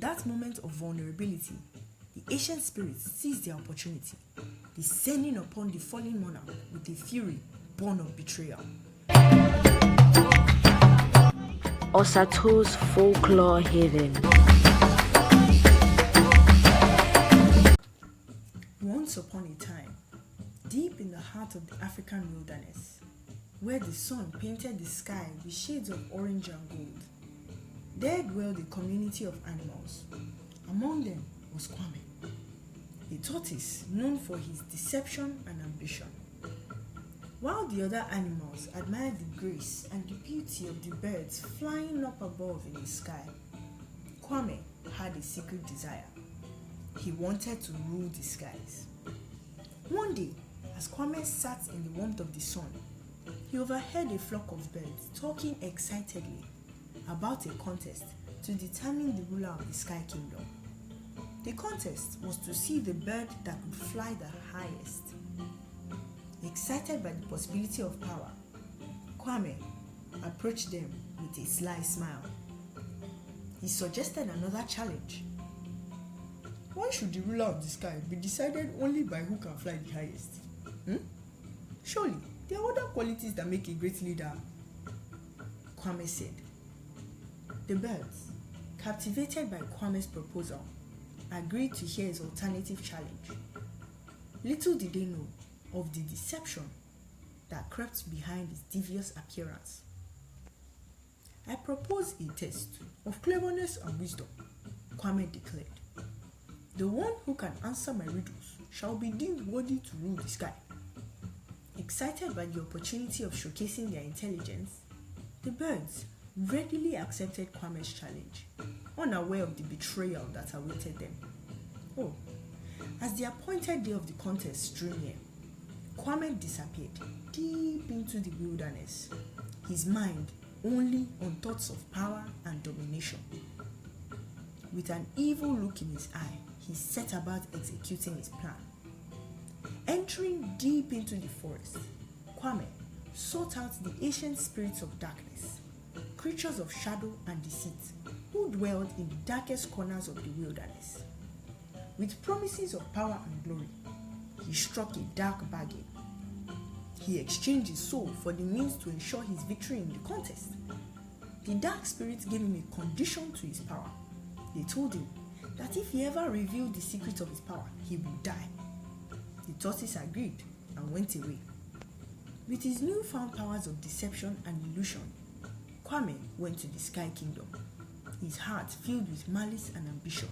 that moment of vulnerability, the ancient spirits seized their opportunity, descending upon the fallen monarch with a fury born of betrayal. Osato's Folklore Haven. Once upon a time, deep in the heart of the African wilderness, where the sun painted the sky with shades of orange and gold, there dwelled a community of animals. Among them was Kwame, a tortoise known for his deception and ambition. While the other animals admired the grace and the beauty of the birds flying up above in the sky, Kwame had a secret desire. He wanted to rule the skies. One day, as Kwame sat in the warmth of the sun, he overheard a flock of birds talking excitedly about a contest to determine the ruler of the Sky Kingdom. The contest was to see the bird that could fly the highest. Excited by the possibility of power, Kwame approached them with a sly smile. He suggested another challenge. Why should the ruler of the sky be decided only by who can fly the highest? Surely, there are other qualities that make a great leader, Kwame said. The birds, captivated by Kwame's proposal, agreed to hear his alternative challenge. Little did they know of the deception that crept behind his devious appearance. I propose a test of cleverness and wisdom, Kwame declared. The one who can answer my riddles shall be deemed worthy to rule the sky. Excited by the opportunity of showcasing their intelligence, the birds readily accepted Kwame's challenge, unaware of the betrayal that awaited them. As the appointed day of the contest drew near, Kwame disappeared deep into the wilderness, his mind only on thoughts of power and domination. With an evil look in his eye, he set about executing his plan. Entering deep into the forest, Kwame sought out the ancient spirits of darkness, creatures of shadow and deceit, who dwelled in the darkest corners of the wilderness. With promises of power and glory, he struck a dark bargain. He exchanged his soul for the means to ensure his victory in the contest. The dark spirits gave him a condition to his power. They told him that if he ever revealed the secret of his power, he would die. The tortoise agreed and went away. With his newfound powers of deception and illusion, Kwame went to the Sky Kingdom, his heart filled with malice and ambition.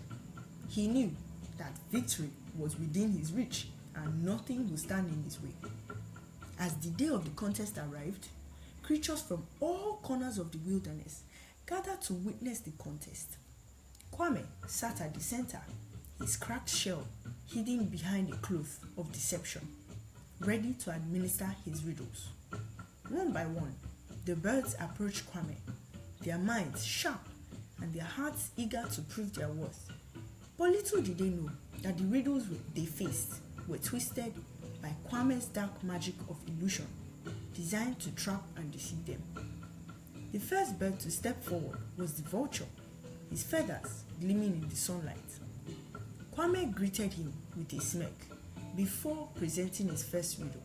He knew that victory was within his reach and nothing would stand in his way. As the day of the contest arrived, creatures from all corners of the wilderness gathered to witness the contest. Kwame sat at the center, his cracked shell hidden behind a cloth of deception, ready to administer his riddles. One by one, the birds approached Kwame, their minds sharp and their hearts eager to prove their worth. But little did they know that the riddles they faced were twisted by Kwame's dark magic of illusion, designed to trap and deceive them. The first bird to step forward was the vulture, his feathers gleaming in the sunlight. Kwame greeted him with a smirk before presenting his first riddle.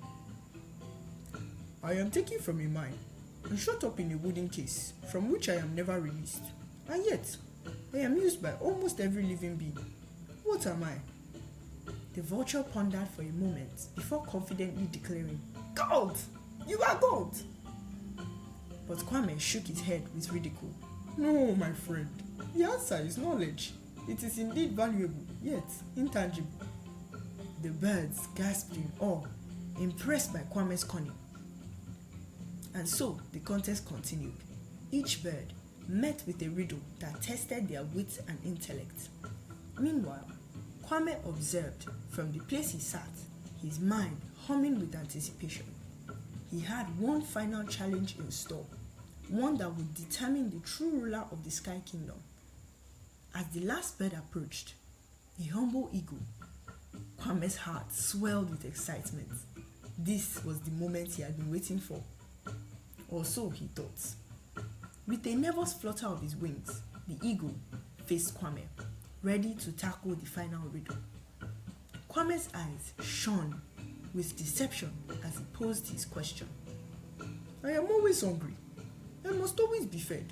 I am taken from a mine and shut up in a wooden case from which I am never released, and yet I am used by almost every living being. What am I? The vulture pondered for a moment before confidently declaring, Gold! You are gold! But Kwame shook his head with ridicule. No, my friend. The answer is knowledge. It is indeed valuable, yet intangible. The birds gasped in awe, impressed by Kwame's cunning. And so the contest continued. Each bird met with a riddle that tested their wit and intellect. Meanwhile, Kwame observed from the place he sat, his mind humming with anticipation. He had one final challenge in store, one that would determine the true ruler of the Sky Kingdom. As the last bird approached, a humble eagle, Kwame's heart swelled with excitement. This was the moment he had been waiting for. Or so he thought. With a nervous flutter of his wings, the eagle faced Kwame, ready to tackle the final riddle. Kwame's eyes shone with deception as he posed his question. I am always hungry. I must always be fed.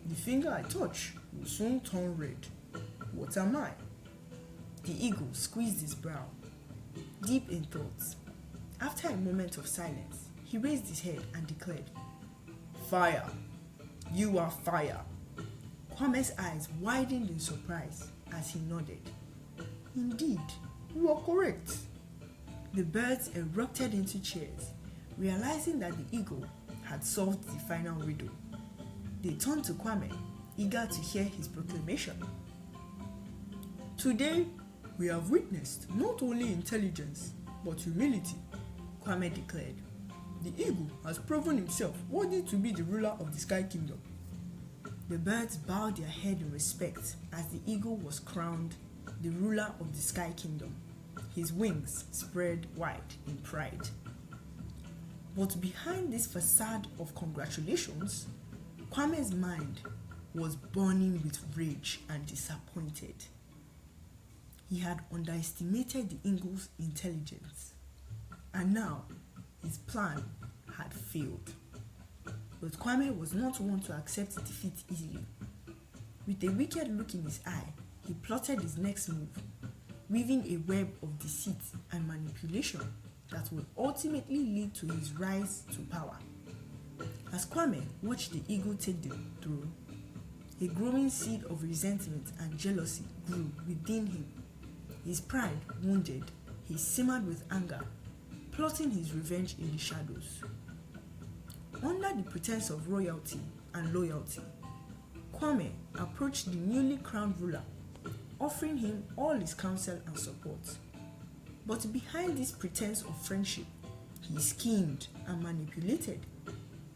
The finger I touch will soon turn red. What am I? The eagle squeezed his brow, deep in thoughts. After a moment of silence, he raised his head and declared, Fire! You are fire! Kwame's eyes widened in surprise as he nodded. Indeed, you are correct. The birds erupted into cheers, realizing that the eagle had solved the final riddle. They turned to Kwame, eager to hear his proclamation. Today, we have witnessed not only intelligence, but humility, Kwame declared. The eagle has proven himself worthy to be the ruler of the Sky Kingdom. The birds bowed their head in respect as the eagle was crowned the ruler of the Sky Kingdom, his wings spread wide in pride. But behind this facade of congratulations, Kwame's mind was burning with rage and disappointed. He had underestimated the eagle's intelligence, and now his plan had failed. But Kwame was not one to accept defeat easily. With a wicked look in his eye, he plotted his next move, weaving a web of deceit and manipulation that would ultimately lead to his rise to power. As Kwame watched the eagle take the throne, a growing seed of resentment and jealousy grew within him. His pride wounded, he simmered with anger, plotting his revenge in the shadows. Under the pretense of royalty and loyalty, Kwame approached the newly crowned ruler, offering him all his counsel and support. But behind this pretense of friendship, he schemed and manipulated,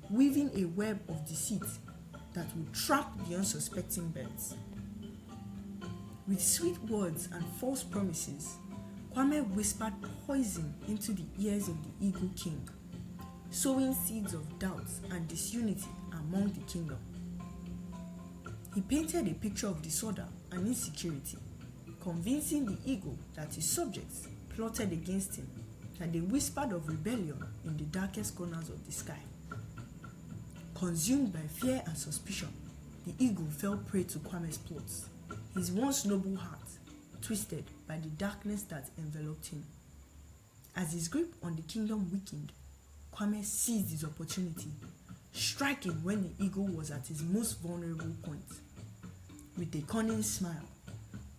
weaving a web of deceit that would trap the unsuspecting birds. With sweet words and false promises, Kwame whispered poison into the ears of the Eagle King, sowing seeds of doubt and disunity among the kingdom. He painted a picture of disorder and insecurity, convincing the eagle that his subjects plotted against him, and they whispered of rebellion in the darkest corners of the sky. Consumed by fear and suspicion, the eagle fell prey to Kwame's plots, his once noble heart twisted by the darkness that enveloped him. As his grip on the kingdom weakened, Kwame seized his opportunity, striking when the eagle was at his most vulnerable point. With a cunning smile,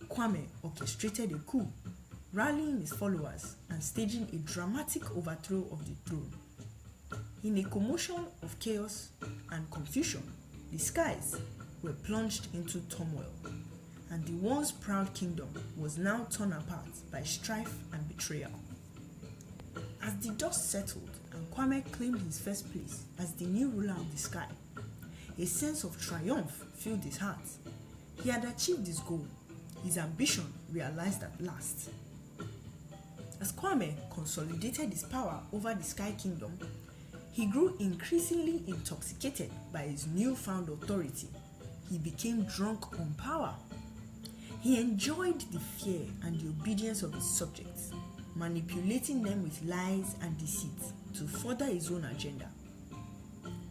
Kwame orchestrated a coup, rallying his followers and staging a dramatic overthrow of the throne. In a commotion of chaos and confusion, the skies were plunged into turmoil, and the once proud kingdom was now torn apart by strife and betrayal. As the dust settled and Kwame claimed his first place as the new ruler of the sky, a sense of triumph filled his heart. He had achieved his goal, his ambition realized at last. As Kwame consolidated his power over the Sky Kingdom, he grew increasingly intoxicated by his newfound authority. He became drunk on power. He enjoyed the fear and the obedience of his subjects, manipulating them with lies and deceit to further his own agenda.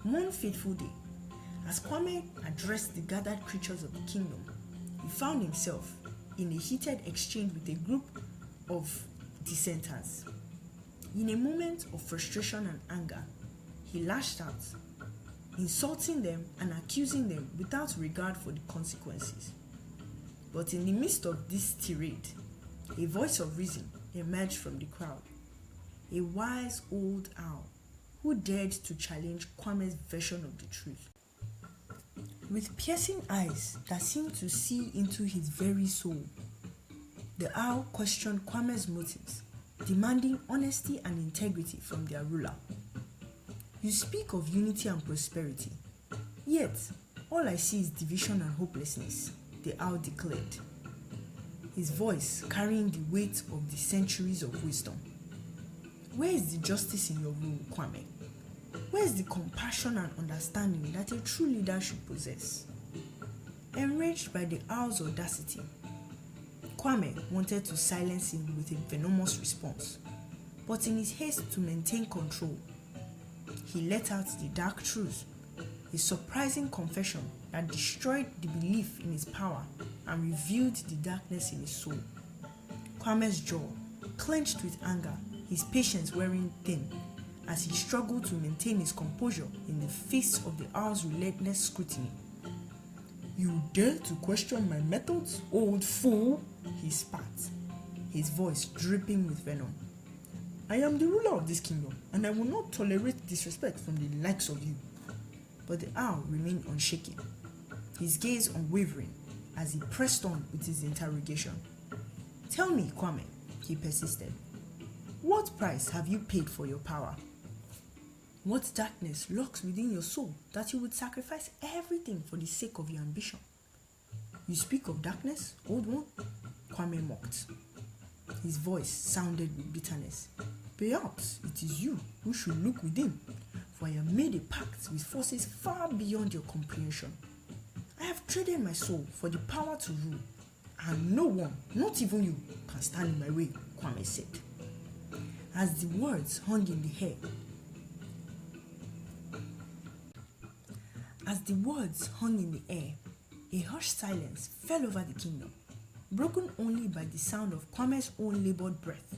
One fateful day, as Kwame addressed the gathered creatures of the kingdom, he found himself in a heated exchange with a group of dissenters. In a moment of frustration and anger, he lashed out, insulting them and accusing them without regard for the consequences. But in the midst of this tirade, a voice of reason emerged from the crowd, a wise old owl who dared to challenge Kwame's version of the truth. With piercing eyes that seemed to see into his very soul, the owl questioned Kwame's motives, demanding honesty and integrity from their ruler. You speak of unity and prosperity, yet all I see is division and hopelessness, the owl declared, his voice carrying the weight of the centuries of wisdom. Where is the justice in your rule, Kwame? Where is the compassion and understanding that a true leader should possess? Enraged by the owl's audacity, Kwame wanted to silence him with a venomous response, but in his haste to maintain control, he let out the dark truth, a surprising confession that destroyed the belief in his power and revealed the darkness in his soul. Kwame's jaw clenched with anger, his patience wearing thin, as he struggled to maintain his composure in the face of the owl's relentless scrutiny. "You dare to question my methods, old fool?" he spat, his voice dripping with venom. "I am the ruler of this kingdom, and I will not tolerate disrespect from the likes of you." But the owl remained unshaken, his gaze unwavering as he pressed on with his interrogation. "Tell me, Kwame," he persisted, "what price have you paid for your power? What darkness lurks within your soul that you would sacrifice everything for the sake of your ambition?" "You speak of darkness, old one?" Kwame mocked. His voice sounded with bitterness. "Perhaps it is you who should look within, for I have made a pact with forces far beyond your comprehension. I have traded my soul for the power to rule, and no one, not even you, can stand in my way," Kwame said. As the words hung in the air, a hushed silence fell over the kingdom, broken only by the sound of Kwame's own labored breath.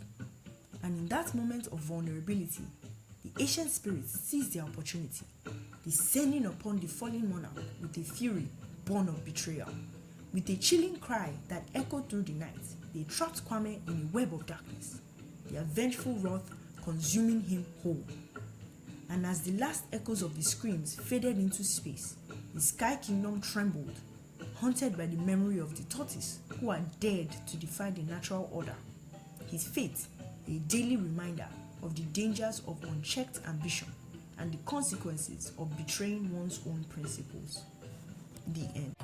And in that moment of vulnerability, the ancient spirits seized their opportunity, descending upon the fallen monarch with a fury born of betrayal. With a chilling cry that echoed through the night, they trapped Kwame in a web of darkness, their vengeful wrath consuming him whole. And as the last echoes of the screams faded into space, the Sky Kingdom trembled, haunted by the memory of the tortoise who had dared to defy the natural order. His fate, a daily reminder of the dangers of unchecked ambition and the consequences of betraying one's own principles. The end.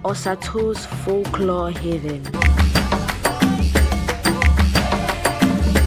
Osato's Folklore Haven.